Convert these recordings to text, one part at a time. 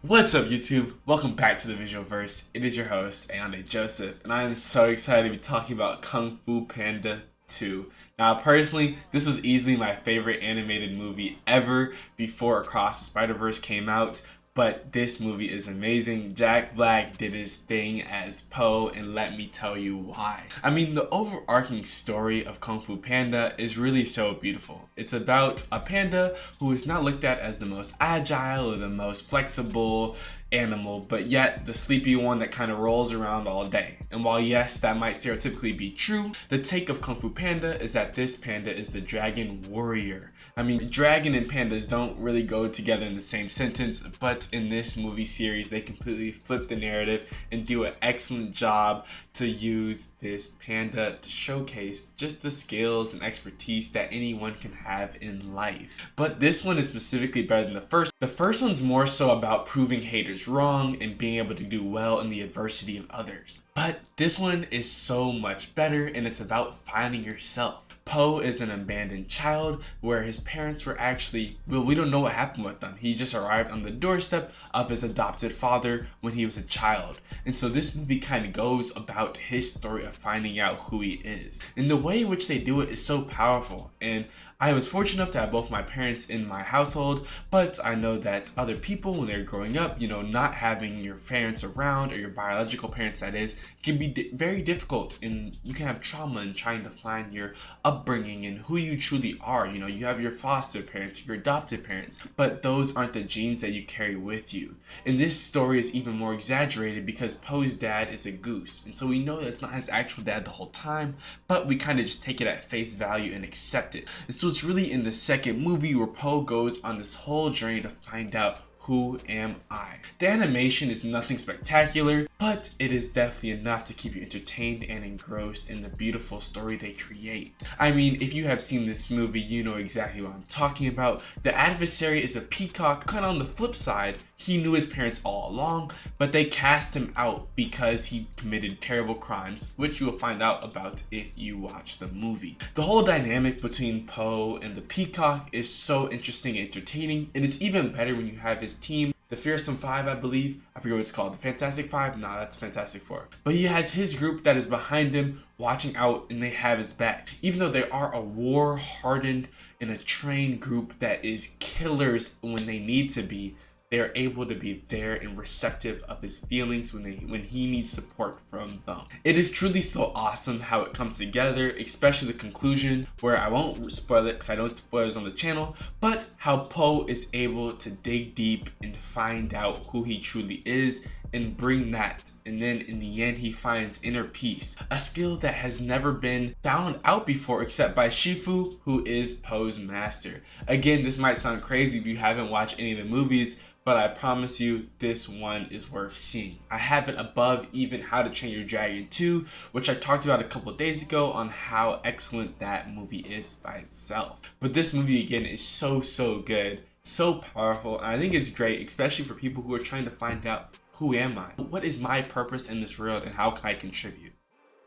What's up, YouTube? Welcome back to the Visualverse. It is your host, Ayande Joseph, and I am so excited to be talking about Kung Fu Panda 2. Now, personally, this was easily my favorite animated movie ever before Across the Spider-Verse came out. But this movie is amazing. Jack Black did his thing as Po, and let me tell you why. I mean, the overarching story of Kung Fu Panda is really so beautiful. It's about a panda who is not looked at as the most agile or the most flexible animal, but yet the sleepy one that kind of rolls around all day. And while yes, that might stereotypically be true, the take of Kung Fu Panda is that this panda is the dragon warrior. I mean, dragon and pandas don't really go together in the same sentence, but in this movie series, they completely flip the narrative and do an excellent job to use this panda to showcase just the skills and expertise that anyone can have in life. But this one is specifically better than the first. The first one's more so about proving haters wrong and being able to do well in the adversity of others. But this one is so much better, and it's about finding yourself. Po is an abandoned child where his parents were actually, we don't know what happened with them. He just arrived on the doorstep of his adopted father when he was a child. And so this movie kind of goes about his story of finding out who he is. And the way in which they do it is so powerful. And I was fortunate enough to have both my parents in my household, but I know that other people, when they're growing up, not having your parents around, or your biological parents that is, can be very difficult, and you can have trauma in trying to find your upbringing and who you truly are. You have your foster parents, your adopted parents, but those aren't the genes that you carry with you. And this story is even more exaggerated because Po's dad is a goose, and so we know that it's not his actual dad the whole time, but we kind of just take it at face value and accept it. And so it's really in the second movie where Po goes on this whole journey to find out, who am I? The animation is nothing spectacular, but it is definitely enough to keep you entertained and engrossed in the beautiful story they create. I mean, if you have seen this movie, you know exactly what I'm talking about. The adversary is a peacock. Kind of on the flip side, he knew his parents all along, but they cast him out because he committed terrible crimes, which you will find out about if you watch the movie. The whole dynamic between Po and the peacock is so interesting and entertaining, and it's even better when you have his team, the Fearsome Five, I believe. I forget what it's called. The Fantastic Five? Nah, that's Fantastic Four. But he has his group that is behind him, watching out, and they have his back. Even though they are a war-hardened and a trained group that is killers when they need to be, they are able to be there and receptive of his feelings when he needs support from them. It is truly so awesome how it comes together, especially the conclusion, where I won't spoil it because I don't spoilers on the channel, but how Po is able to dig deep and find out who he truly is and bring that. And then in the end, he finds inner peace, a skill that has never been found out before except by Shifu, who is Po's master. Again, this might sound crazy if you haven't watched any of the movies, but I promise you, this one is worth seeing. I have it above even How to Train Your Dragon 2, which I talked about a couple days ago on how excellent that movie is by itself. But this movie, again, is so good, so powerful, and I think it's great, especially for people who are trying to find out, who am I? What is my purpose in this world, and how can I contribute?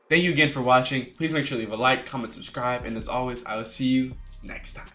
Thank you again for watching. Please make sure to leave a like, comment, subscribe, and as always, I will see you next time.